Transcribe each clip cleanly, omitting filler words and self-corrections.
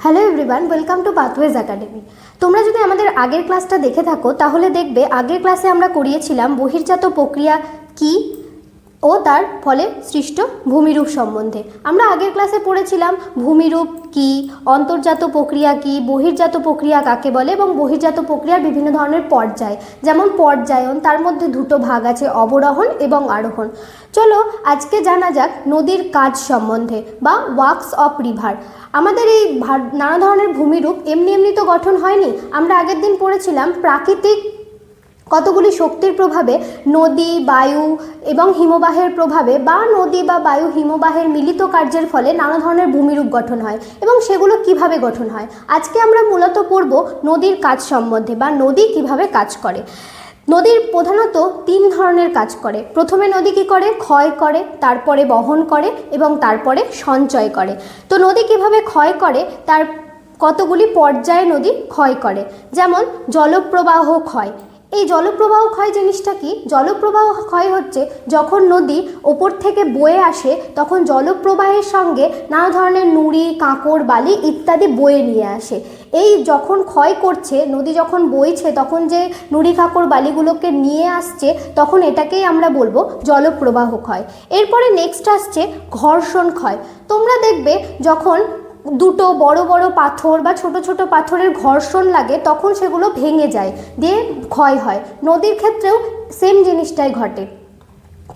Hello everyone, welcome to pathways academy. তোমরা যদি আমাদের আগের ক্লাসটা দেখে থাকো তাহলে দেখবে আগের ক্লাসে আমরা করিয়েছিলাম বহির্জাত প্রক্রিয়া কি ও তার ফলে সৃষ্ট ভূমিরূপ সম্বন্ধে। আমরা আগের ক্লাসে পড়েছিলাম ভূমিরূপ কি, অন্তর্জাত প্রক্রিয়া কি, বহির্জাত প্রক্রিয়া কাকে বলে এবং বহির্জাত প্রক্রিয়ার বিভিন্ন ধরনের পর্যায়, যেমন পর্যায়ন, তার মধ্যে দুটো ভাগ আছে, অবরোহণ এবং আরোহণ। চলো আজকে জানা যাক নদীর কাজ সম্বন্ধে বা ওয়ার্কস অফ রিভার। আমাদের এই নানা ধরনের ভূমিরূপ এমনি এমনি তো গঠন হয়নি। আমরা আগের দিন পড়েছিলাম প্রাকৃতিক কতগুলি শক্তির প্রভাবে নদী, বায়ু এবং হিমবাহের প্রভাবে বা নদী বা বায়ু হিমবাহের মিলিত কার্যের ফলে নানা ধরনের ভূমিরূপ গঠন হয় এবং সেগুলো কিভাবে গঠন হয়। আজকে আমরা মূলত পড়ব নদীর কাজ সম্বন্ধে বা নদী কিভাবে কাজ করে। নদীর প্রধানত তিন ধরনের কাজ করে। প্রথমে নদী কী করে? ক্ষয় করে, তারপরে বহন করে এবং তারপরে সঞ্চয় করে। তো নদী কিভাবে ক্ষয় করে তার কতগুলি পর্যায়ে নদী ক্ষয় করে। যেমন জলপ্রবাহ ক্ষয়। এই জলপ্রবাহ ক্ষয় জিনিসটা কি? জলপ্রবাহ ক্ষয় হচ্ছে যখন নদী ওপর থেকে বয়ে আসে তখন জলপ্রবাহের সঙ্গে নানা ধরনের নুড়ি, কাঁকড়, বালি ইত্যাদি বয়ে নিয়ে আসে। এই যখন ক্ষয় করছে, নদী যখন বইছে তখন যে নুড়ি, কাঁকড়, বালিগুলোকে নিয়ে আসছে তখন এটাকেই আমরা বলবো জলপ্রবাহ ক্ষয়। এরপরে নেক্সট আসছে ঘর্ষণ ক্ষয়। তোমরা দেখবে যখন দুটো বড় বড় পাথর বা ছোট ছোট পাথরের ঘর্ষণ লাগে তখন সেগুলো ভেঙে যায়, দিয়ে ক্ষয় হয়। নদীর ক্ষেত্রেও সেম জিনিসটাই ঘটে।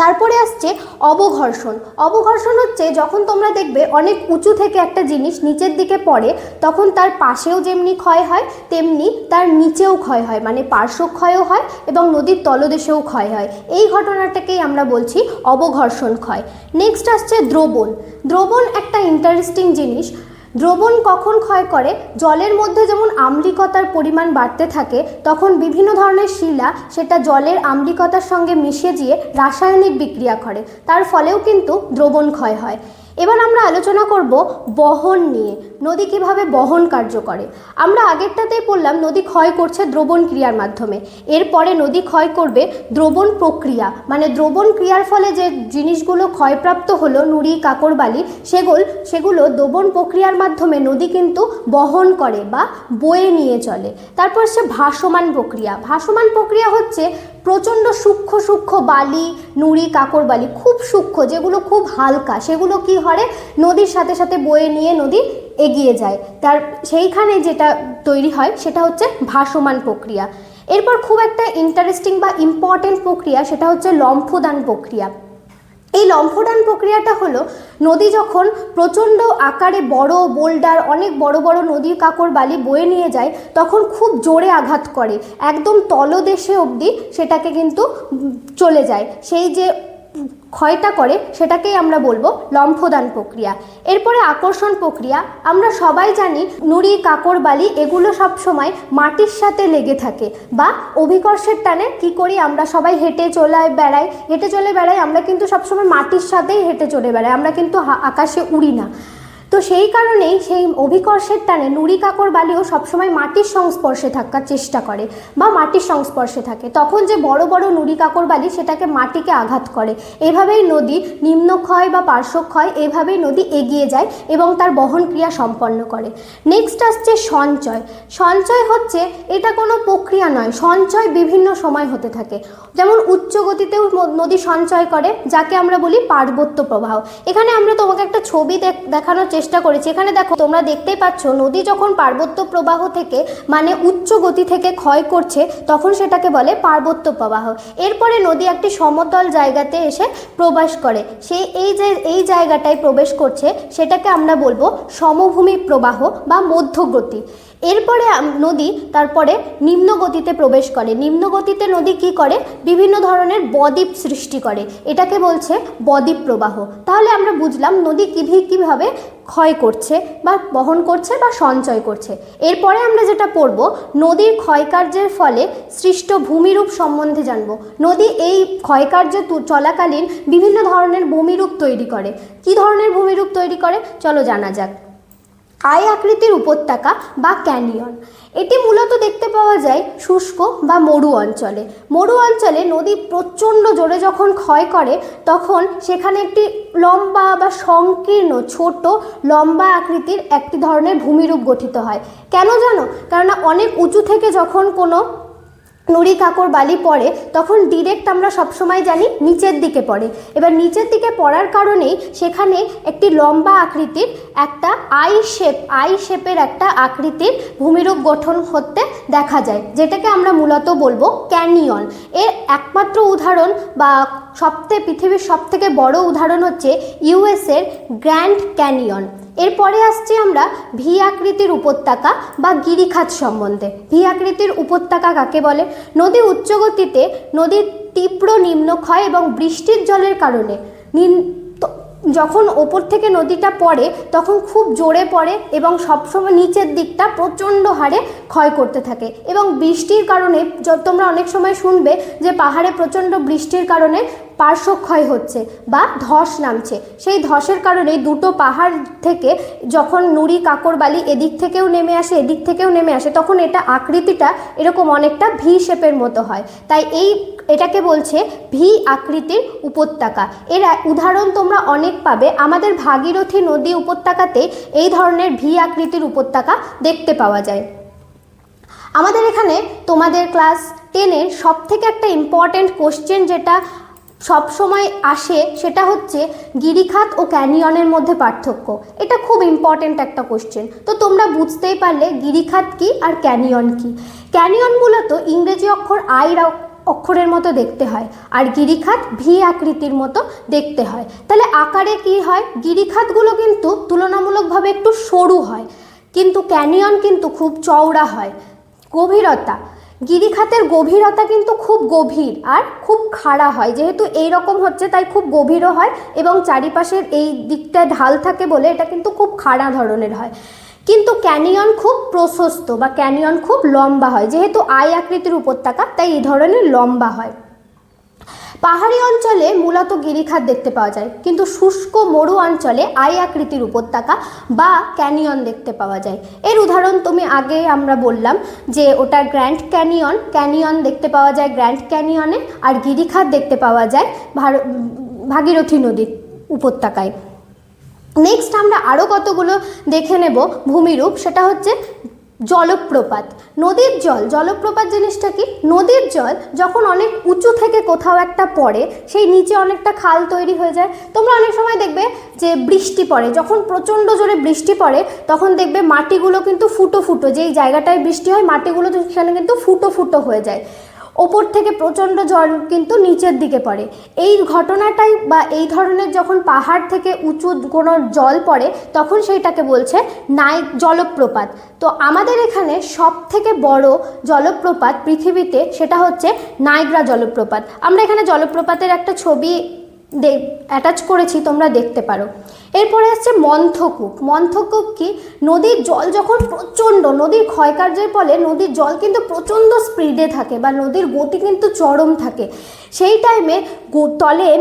তারপরে আসছে অবঘর্ষণ। অবঘর্ষণ হচ্ছে যখন তোমরা দেখবে অনেক উঁচু থেকে একটা জিনিস নিচের দিকে পড়ে তখন তার পাশেও যেমনি ক্ষয় হয় তেমনি তার নিচেও ক্ষয় হয়, মানে পার্শ্বক্ষয়ও হয় এবং নদীর তলদেশেও ক্ষয় হয়। এই ঘটনাটাকেই আমরা বলছি অবঘর্ষণ ক্ষয়। নেক্সট আসছে দ্রবণ। দ্রবণ একটা ইন্টারেস্টিং জিনিস। দ্রবণ কখন ক্ষয় করে? জলের মধ্যে যেমন আম্লিকতার পরিমাণ বাড়তে থাকে তখন বিভিন্ন ধরনের শিলা সেটা জলের আম্লিকতার সঙ্গে মিশে গিয়ে রাসায়নিক বিক্রিয়া করে, তার ফলেও কিন্তু দ্রবণ ক্ষয় হয়। এবার আমরা আলোচনা করব বহন নিয়ে। নদী কিভাবে বহন কার্য করে। আমরা আগেরটাতেই বললাম নদী ক্ষয় করছে দ্রবণ ক্রিয়ার মাধ্যমে। এরপরে নদী ক্ষয় করবে দ্রবণ প্রক্রিয়া, মানে দ্রবণ ক্রিয়ার ফলে যে জিনিসগুলো ক্ষয়প্রাপ্ত হলো, নুড়ি, কাঁকড়, বালি, সেগুলো দ্রবণ প্রক্রিয়ার মাধ্যমে নদী কিন্তু বহন করে বা বয়ে নিয়ে চলে। তারপর সে ভাসমান প্রক্রিয়া। ভাসমান প্রক্রিয়া হচ্ছে প্রচণ্ড সূক্ষ্ম সূক্ষ্ম বালি, নুড়ি, কাঁকড়, বালি খুব সূক্ষ্ম, যেগুলো খুব হালকা, সেগুলো কি হয় নদীর সাথে সাথে বয়ে নিয়ে নদী এগিয়ে যায়। তার সেইখানে যেটা তৈরি হয় সেটা হচ্ছে ভাসমান প্রক্রিয়া। এরপর খুব একটা ইন্টারেস্টিং বা ইম্পর্টেন্ট প্রক্রিয়া সেটা হচ্ছে লম্ফদান প্রক্রিয়া। এই লম্ফদান প্রক্রিয়াটা হলো নদী যখন প্রচণ্ড আকারে বড় বোল্ডার, অনেক বড় বড় নদীর কাঁকড়, বালি বয়ে নিয়ে যায় তখন খুব জোরে আঘাত করে, একদম তলদেশে অবধি সেটাকে কিন্তু চলে যায়। সেই যে ক্ষয়টা করে সেটাকেই আমরা বলবো লম্ফদান প্রক্রিয়া। এরপরে আকর্ষণ প্রক্রিয়া। আমরা সবাই জানি নুড়ি, কাঁকড়, বালি এগুলো সব সময় মাটির সাথে লেগে থাকে বা অভিকর্ষের টানে কি করি আমরা সবাই হেঁটে চলে বেড়াই। আমরা কিন্তু সবসময় মাটির সাথেই হেঁটে চলে বেড়াই, আমরা কিন্তু আকাশে উড়ি না। তো সেই কারণেই সেই অভিকর্ষের টানে নুড়ি, কাঁকড়, বালিও সবসময় মাটির সংস্পর্শে থাকার চেষ্টা করে বা মাটির সংস্পর্শে থাকে। তখন যে বড় বড় নুড়ি, কাঁকড়, বালি সেটাকে মাটিকে আঘাত করে। এভাবেই নদী নিম্নক্ষয় বা পার্শ্বক্ষয়, এভাবেই নদী এগিয়ে যায় এবং তার বহন ক্রিয়া সম্পন্ন করে। নেক্সট আসছে সঞ্চয়। সঞ্চয় হচ্ছে এটা কোনো প্রক্রিয়া নয়, সঞ্চয় বিভিন্ন সময় হতে থাকে। যেমন উচ্চ গতিতেও নদী সঞ্চয় করে, যাকে আমরা বলি পার্বত্য প্রবাহ। এখানে আমরা তোমাকে একটা ছবি দেখানোর চেষ্টা করেছি। এখানে দেখো, তোমরা দেখতেই পাচ্ছ নদী যখন পার্বত্য প্রবাহ থেকে মানে উচ্চ গতি থেকে ক্ষয় করছে তখন সেটাকে বলে পার্বত্য প্রবাহ। এরপরে নদী একটি সমতল জায়গাতে এসে প্রবেশ করে, এই জায়গাটায় প্রবেশ করছে সেটাকে আমরা বলবো সমভূমি প্রবাহ বা মধ্যগতি। এরপরে নদী তারপরে নিম্ন গতিতে প্রবেশ করে। নিম্ন গতিতে নদী কি করে? বিভিন্ন ধরনের বদ্বীপ সৃষ্টি করে, এটাকে বলছে বদ্বীপ প্রবাহ। তাহলে আমরা বুঝলাম নদী কিভাবে ক্ষয় করছে বা বহন করছে বা সঞ্চয় করছে। এরপরে আমরা যেটা পড়ব নদীর ক্ষয়কার্যের ফলে সৃষ্ট ভূমিরূপ সম্বন্ধে জানব। নদী এই ক্ষয়কার্য চলাকালীন বিভিন্ন ধরনের ভূমিরূপ তৈরি করে। কি ধরনের ভূমিরূপ তৈরি করে চলো জানা যাক। আই আকৃতির উপত্যকা বা ক্যানিয়ন, এটি মূলত দেখতে পাওয়া যায় শুষ্ক বা মরু অঞ্চলে। মরু অঞ্চলে নদী প্রচণ্ড জোরে যখন ক্ষয় করে তখন সেখানে একটি লম্বা বা সংকীর্ণ ছোট লম্বা আকৃতির একটি ধরনের ভূমিরূপ গঠিত হয়। কেন জানো? কেননা অনেক উঁচু থেকে যখন কোনো নুড়ি কাকর বালি পড়ে তখন ডিরেক্ট আমরা সবসময় জানি নিচের দিকে পড়ে। এবার নিচের দিকে পড়ার কারণেই সেখানে একটি লম্বা আকৃতির একটা আই শেপের একটা আকৃতির ভূমিরূপ গঠন হতে দেখা যায়, যেটাকে আমরা মূলত বলবো ক্যানিয়ন। এর একমাত্র উদাহরণ বা পৃথিবীর সবথেকে বড় উদাহরণ হচ্ছে ইউএসের গ্র্যান্ড ক্যানিয়ন। এরপরে আসছি আমরা ভি আকৃতির উপত্যকা বা গিরিখাত সম্বন্ধে। ভি আকৃতির উপত্যকা কাকে বলে? নদী উচ্চগতিতে নদীর তীব্র নিম্নক্ষয় এবং বৃষ্টির জলের কারণে যখন ওপর থেকে নদীটা পড়ে তখন খুব জোরে পড়ে এবং সবসময় নিচের দিকটা প্রচণ্ড হারে ক্ষয় করতে থাকে। এবং বৃষ্টির কারণে তোমরা অনেক সময় শুনবে যে পাহাড়ে প্রচণ্ড বৃষ্টির কারণে পার্শ্বক্ষয় হচ্ছে বা ধস নামছে। সেই ধসের কারণে দুটো পাহাড় থেকে যখন নুড়ি কাকর বালি এদিক থেকেও নেমে আসে এদিক থেকেও নেমে আসে তখন এটা আকৃতিটা এরকম অনেকটা ভি শেপের মতো হয়, তাই এটাকে বলছে ভি আকৃতির উপত্যকা। এর উদাহরণ তোমরা অনেক পাবে। আমাদের ভাগীরথী নদী উপত্যকাতে এই ধরনের ভি আকৃতির উপত্যকা দেখতে পাওয়া যায়। আমাদের এখানে তোমাদের ক্লাস 10-এর সবথেকে একটা ইম্পর্ট্যান্ট কোশ্চেন যেটা সব সময় আসে সেটা হচ্ছে গিরিখাত ও ক্যানিয়নের মধ্যে পার্থক্য। এটা খুব ইম্পর্ট্যান্ট একটা কোশ্চেন। তো তোমরা বুঝতেই পারলে গিরিখাত কি আর ক্যানিয়ন কি। ক্যানিয়ন মূলত ইংরেজি অক্ষর আই অক্ষরের মতো দেখতে হয় আর গিরিখাত ভি আকৃতির মতো দেখতে হয়। তাহলে আকারে কি হয়? গিরিখাতগুলো কিন্তু তুলনামূলকভাবে একটু সরু হয় কিন্তু ক্যানিয়ন কিন্তু খুব চওড়া হয়। গভীরতা, গিরিখাতের গভীরতা কিন্তু খুব গভীর আর খুব খাড়া হয়, যেহেতু এই রকম হচ্ছে তাই খুব গভীরও হয় এবং চারিপাশের এই দিকটা ঢাল থাকে বলে এটা কিন্তু খুব খাড়া ধরনের হয়। কিন্তু ক্যানিয়ন খুব প্রশস্ত বা ক্যানিয়ন খুব লম্বা হয়, যেহেতু আই আকৃতির উপত্যকা তাই এই ধরনের লম্বা হয়। পাহাড়ি অঞ্চলে মূলত গিরিখাত দেখতে পাওয়া যায় কিন্তু শুষ্ক মরু অঞ্চলে আই আকৃতির উপত্যকা বা ক্যানিয়ন দেখতে পাওয়া যায়। এর উদাহরণ আগে আমরা বললাম যে ওটা গ্র্যান্ড ক্যানিয়ন দেখতে পাওয়া যায় গ্র্যান্ড ক্যানিয়নে, আর গিরিখাত দেখতে পাওয়া যায় ভাগীরথী নদীর উপত্যকায়। নেক্সট আমরা আরও কতগুলো দেখে নেব ভূমিরূপ। সেটা হচ্ছে জলপ্রপাত। নদীর জল, জলপ্রপাত জিনিসটা কি? নদীর জল যখন অনেক উঁচু থেকে কোথাও একটা পড়ে সেই নিচে অনেকটা খাল তৈরি হয়ে যায়। তোমরা অনেক সময় দেখবে যে বৃষ্টি পড়ে, যখন প্রচণ্ড জোরে বৃষ্টি পড়ে তখন দেখবে মাটিগুলো কিন্তু ফুটো ফুটো, যেই জায়গাটায় বৃষ্টি হয় মাটিগুলো সেখানে কিন্তু ফুটো ফুটো হয়ে যায়। ওপর থেকে প্রচণ্ড জল কিন্তু নিচের দিকে পড়ে। এই ঘটনাটাই বা এই ধরনের যখন পাহাড় থেকে উঁচু কোনো জল পড়ে তখন সেইটাকে বলছে জলপ্রপাত। তো আমাদের এখানে সবথেকে বড় জলপ্রপাত পৃথিবীতে সেটা হচ্ছে নায়াগ্রা জলপ্রপাত। আমরা এখানে জলপ্রপাতের একটা ছবি অ্যাটাচ করেছি, তোমরা দেখতে পারো। এরপরে আসছে মন্থকূপ। মন্থকূপ কি? নদীর জল যখন প্রচণ্ড, নদীর ক্ষয়কার্যের ফলে নদীর জল কিন্তু প্রচণ্ড স্পিডে থাকে বা নদীর গতি কিন্তু চরম থাকে, সেই টাইমে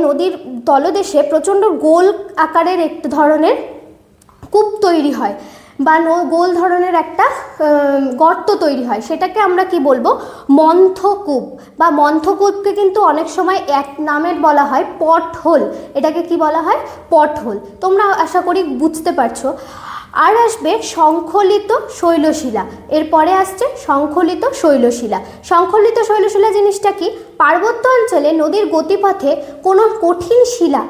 নদীর তলদেশে প্রচণ্ড গোল আকারের এক ধরনের কূপ তৈরি হয় বা গোল ধরনের একটা গর্ত তৈরি হয়, সেটাকে আমরা কি বলবো? মন্থকূপ। বা মন্থকূপকে কিন্তু অনেক সময় এক নামের বলা হয় পটহোল। এটাকে কি বলা হয়? পটহোল। তোমরা আশা করি বুঝতে পারছো। আর আসবে সংখ্যলিত শৈলশিলা। এরপরে আসছে সংখ্যলিত শৈলশিলা। সংখ্যলিত শৈলশিলা জিনিসটা কি? পার্বত্য অঞ্চলে নদীর গতিপথে কোনো কঠিন শিলা,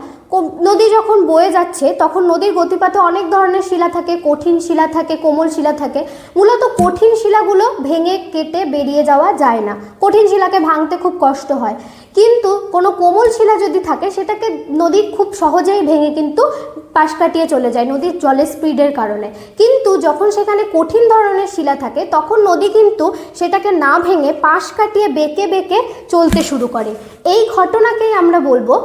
নদী যখন বয়ে যাচ্ছে তখন নদীর গতিপথে অনেক ধরনের শিলা থাকে, কঠিন শিলা থাকে, কোমল শিলা থাকে। মূলত কঠিন শিলাগুলো ভেঙে কেটে বেরিয়ে যাওয়া যায় না, কঠিন শিলাকে ভাঙতে খুব কষ্ট হয়। কিন্তু কোনো কোমল শিলা যদি থাকে সেটাকে নদী খুব সহজেই ভেঙে কিন্তু পাশ কাটিয়ে চলে যায় নদীর জলের স্পিডের কারণে। কিন্তু যখন সেখানে কঠিন ধরনের শিলা থাকে তখন নদী কিন্তু সেটাকে না ভেঙে পাশ কাটিয়ে বেঁকে বেঁকে চলতে শুরু করে। এই ঘটনাকেই আমরা বলবো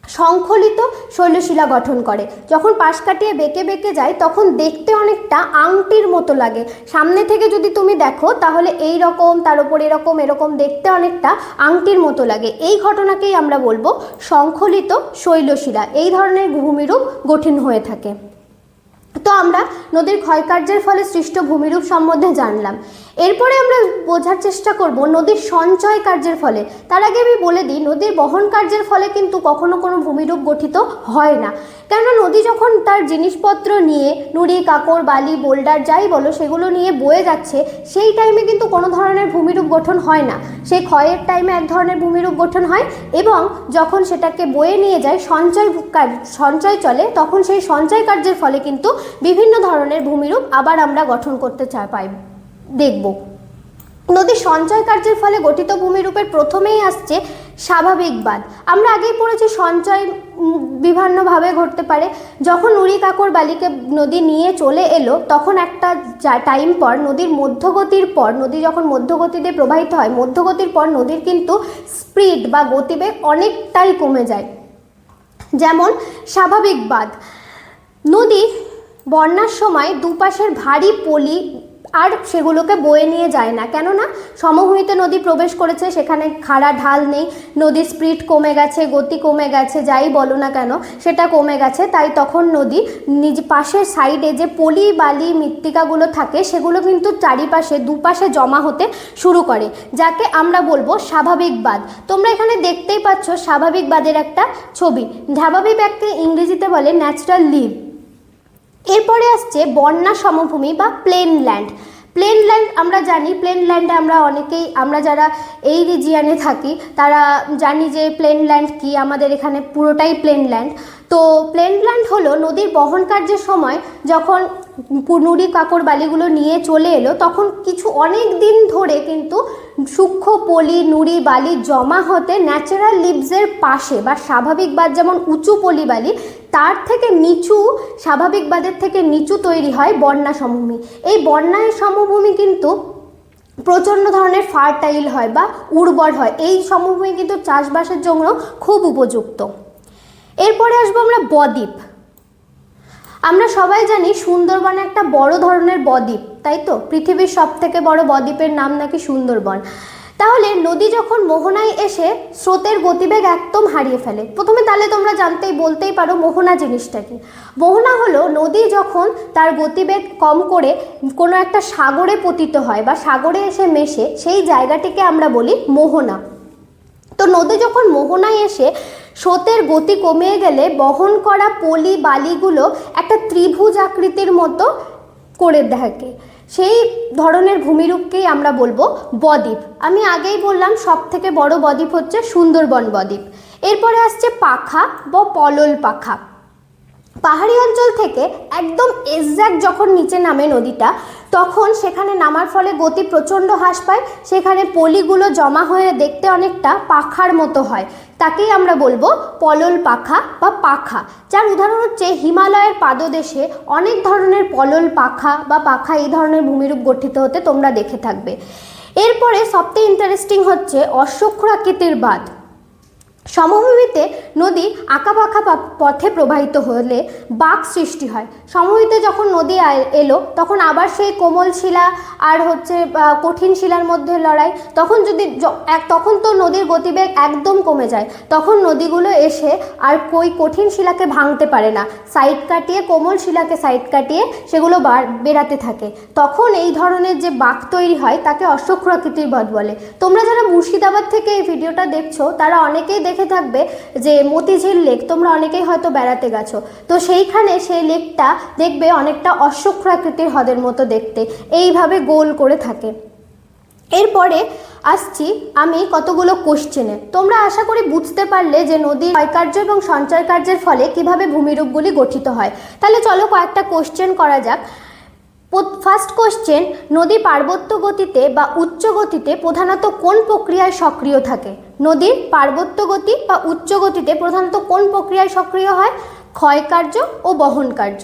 সংখ্যলিত শৈলশিলা গঠন করে। যখন পাশ কাটিয়ে বেঁকে বেঁকে যায় তখন দেখতে অনেকটা আংটির মতো লাগে। সামনে থেকে যদি তুমি দেখো তাহলে এই রকম, তার উপর এরকম এরকম দেখতে অনেকটা আংটির মতো লাগে। এই ঘটনাকেই আমরা বলবো সংখ্যলিত শৈলশিলা। এই ধরনের ভূমিরূপ গঠন হয়ে থাকে। তো আমরা নদীর ক্ষয়কার্যের ফলে সৃষ্ট ভূমিরূপ সম্বন্ধে জানলাম। এরপরে আমরা বোঝার চেষ্টা করব নদীর সঞ্চয় কার্যের ফলে। তার আগে আমি বলে দিই, নদীর বহন কার্যের ফলে কিন্তু কখনো কোনো ভূমিরূপ গঠিত হয় না। কেননা নদী যখন তার জিনিসপত্র নিয়ে, নুড়ি, কাকর, বালি, বোল্ডার যাই বলো, সেগুলো নিয়ে বয়ে যাচ্ছে, সেই টাইমে কিন্তু কোনো ধরনের ভূমিরূপ গঠন হয় না। সেই ক্ষয়ের টাইমে এক ধরনের ভূমিরূপ গঠন হয়, এবং যখন সেটাকে বয়ে নিয়ে যায় সঞ্চয় চলে, তখন সেই সঞ্চয় কার্যের ফলে কিন্তু বিভিন্ন ধরনের ভূমিরূপ আবার আমরা গঠন করতে পাই দেখব। নদীর সঞ্চয় কার্যের ফলে গঠিত ভূমিরূপের প্রথমেই আসছে স্বাভাবিক বাঁধ। আমরা আগেই পড়েছি সঞ্চয় বিভিন্নভাবে ঘটতে পারে। যখন নুড়ি, কাকর, বালিকে নদী নিয়ে চলে এলো, তখন একটা টাইম পর নদীর মধ্যগতির পর, নদী যখন মধ্যগতিতে প্রবাহিত হয়, মধ্যগতির পর নদীর কিন্তু স্পিড বা গতিবেগ অনেকটাই কমে যায়। যেমন স্বাভাবিক বাঁধ, নদী বন্যার সময় দুপাশের ভারী পলি আর সেগুলোকে বয়ে নিয়ে যায় না, কেননা সমভূমিতে নদী প্রবেশ করেছে, সেখানে খাড়া ঢাল নেই, নদীর স্পিড কমে গেছে, গতি কমে গেছে, যাই বলো না কেন সেটা কমে গেছে। তাই তখন নদী নিজ পাশের সাইডে যে পলি, বালি, মৃত্তিকাগুলো থাকে, সেগুলো কিন্তু চারিপাশে দুপাশে জমা হতে শুরু করে, যাকে আমরা বলবো স্বাভাবিক বাঁধ। তোমরা এখানে দেখতেই পাচ্ছ স্বাভাবিক বাঁধের একটা ছবি। স্বাভাবিক বাঁধকে ইংরেজিতে বলে ন্যাচারাল লিভ। এরপরে আসছে বন্যা সমভূমি বা প্লেন ল্যান্ড। প্লেন ল্যান্ড আমরা জানি, প্লেন ল্যান্ডে আমরা যারা এই রিজিয়ানে থাকি তারা জানি যে প্লেন ল্যান্ড কি, আমাদের এখানে পুরোটাই প্লেন ল্যান্ড। তো প্লেন ল্যান্ড হলো নদীর বহন কার্যের সময় যখন নুড়ি, কাকর, বালিগুলো নিয়ে চলে এলো, তখন অনেক দিন ধরে কিন্তু সূক্ষ্ম পলি, নুড়ি, বালি জমা হতে ন্যাচারাল লিভসের পাশে বা স্বাভাবিক বাঁধ যেমন উঁচু পলি, বালি, তার থেকে নিচু, স্বাভাবিক বাঁধের থেকে নিচু তৈরি হয় বন্যা সমভূমি। এই বন্যায় সমভূমি কিন্তু প্রচণ্ড ধরনের ফার্টাইল হয় বা উর্বর হয়। এই সমভূমি কিন্তু চাষবাসের জন্য খুব উপযুক্ত। এরপরে আসবো আমরা বদ্বীপ। আমরা সবাই জানি সুন্দরবন একটা বড় ধরনের বদ্বীপ, তাই তো? পৃথিবীর সবথেকে বড় বদ্বীপের নাম নাকি সুন্দরবন। তাহলে নদী যখন মোহনায় এসে স্রোতের গতিবেগ একদম হারিয়ে ফেলে, প্রথমে তাহলে তোমরা বলতেই পারো মোহনা জিনিসটা কি। মোহনা হলো নদী যখন তার গতিবেগ কম করে কোনো একটা সাগরে পতিত হয় বা সাগরে এসে মেশে, সেই জায়গাটিকে আমরা বলি মোহনা। তো নদী যখন মোহনায় এসে স্রোতের গতি কমিয়ে গেলে বহন করা পলি, বালিগুলো একটা ত্রিভুজ আকৃতির মতো করে থাকে, সেই ধরনের ভূমিরূপকেই আমরা বলবো বদ্বীপ। আমি আগেই বললাম সবথেকে বড় বদ্বীপ হচ্ছে সুন্দরবন বদ্বীপ। এরপরে আসছে পাখা বা পলল পাখা। পাহাড়ি অঞ্চল থেকে একদম এক্স্যাক্ট যখন নিচে নামে নদীটা, তখন সেখানে নামার ফলে গতি প্রচণ্ড হ্রাস পায়, সেখানে পলিগুলো জমা হয়ে দেখতে অনেকটা পাখার মতো হয়, তাকেই আমরা বলবো পলল পাখা বা পাখা। যার উদাহরণ হচ্ছে হিমালয়ের পাদদেশে অনেক ধরনের পলল পাখা বা পাখা এই ধরনের ভূমিরূপ গঠিত হতে তোমরা দেখে থাকবে। এরপরে সবথেকে ইন্টারেস্টিং হচ্ছে অশ্বক্ষুরাকৃতির বাঁধ। সমভূমিতে নদী আঁকাবাঁকা পথে প্রবাহিত হলে বাঁক সৃষ্টি হয়। সমভূমিতে যখন নদী এলো, তখন আবার সেই কোমল শিলা আর কঠিন শিলার মধ্যে লড়াই, তখন তো নদীর গতিবেগ একদম কমে যায়, তখন নদীগুলো এসে আর কঠিন শিলাকে ভাঙতে পারে না, সাইড কাটিয়ে কোমল শিলাকে সাইড কাটিয়ে সেগুলো বেরাতে থাকে। তখন এই ধরনের যে বাঁক তৈরি হয় তাকে অশ্বক্ষুরাকৃতির বাঁধ বলে। তোমরা যারা মুর্শিদাবাদ থেকে এই ভিডিওটা দেখছো তারা অনেকেই দেখে থাকবে যে মতিঝিল লেক, তোমরা অনেকেই হয়তো বেড়াতে গেছো, তো সেইখানে সেই লেকটা দেখবে অনেকটা অশ্বক্ষুরাকৃতির হ্রদের মতো দেখতে, এইভাবে গোল করে থাকে। এরপরে আসছি আমি কতগুলো কোশ্চেনে। তোমরা আশা করি বুঝতে পারলে যে নদীর ক্ষয়কার্য এবং সঞ্চয় কার্যের ফলে কিভাবে ভূমিরূপগুলি গঠিত হয়। তাহলে চলো কয়েকটা কোশ্চেন করা যাক। ফার্স্ট কোশ্চেন, নদী পার্বত্য গতিতে বা উচ্চ গতিতে প্রধানত কোন প্রক্রিয়ায় সক্রিয় থাকে? নদীর পার্বত্য গতি বা উচ্চ গতিতে প্রধানত কোন প্রক্রিয়ায় সক্রিয় হয়? ক্ষয়কার্য ও বহন কার্য।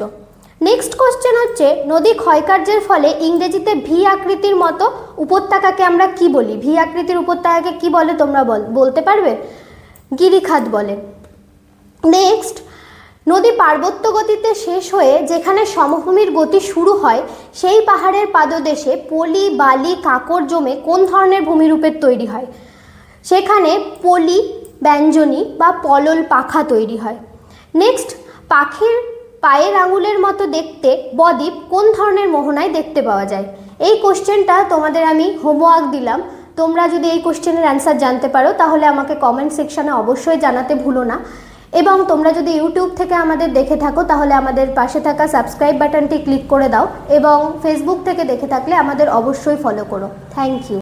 নেক্সট কোশ্চেন হচ্ছে, নদী ক্ষয়কার্যের ফলে ইংরেজিতে ভি আকৃতির মতো উপত্যকাকে আমরা কি বলি? ভি আকৃতির উপত্যকাকে কি বলে তোমরা বলতে পারবে? গিরিখাত বলে। নেক্সট, নদী পার্বত্য গতিতে শেষ হয়ে যেখানে সমভূমির গতি শুরু হয়, সেই পাহাড়ের পাদদেশে পলি, বালি, কাকর জমে কোন ধরনের ভূমিরূপের তৈরি হয়? সেখানে পলি ব্যঞ্জনী বা পলল পাখা তৈরি হয়। নেক্সট, পাখির পায়ের আঙুলের মতো দেখতে বদ্বীপ কোন ধরনের মোহনায় দেখতে পাওয়া যায়? এই কোশ্চেনটা তোমাদের আমি হোমওয়ার্ক দিলাম। তোমরা যদি এই কোশ্চেনের অ্যান্সার জানতে পারো তাহলে আমাকে কমেন্ট সেকশনে অবশ্যই জানাতে ভুলো না। এবং তোমরা যদি ইউটিউব থেকে আমাদের দেখে থাকো তাহলে আমাদের পাশে থাকা সাবস্ক্রাইব বাটনটি ক্লিক করে দাও, এবং ফেসবুক থেকে দেখে থাকলে আমাদের অবশ্যই ফলো করো। Thank you.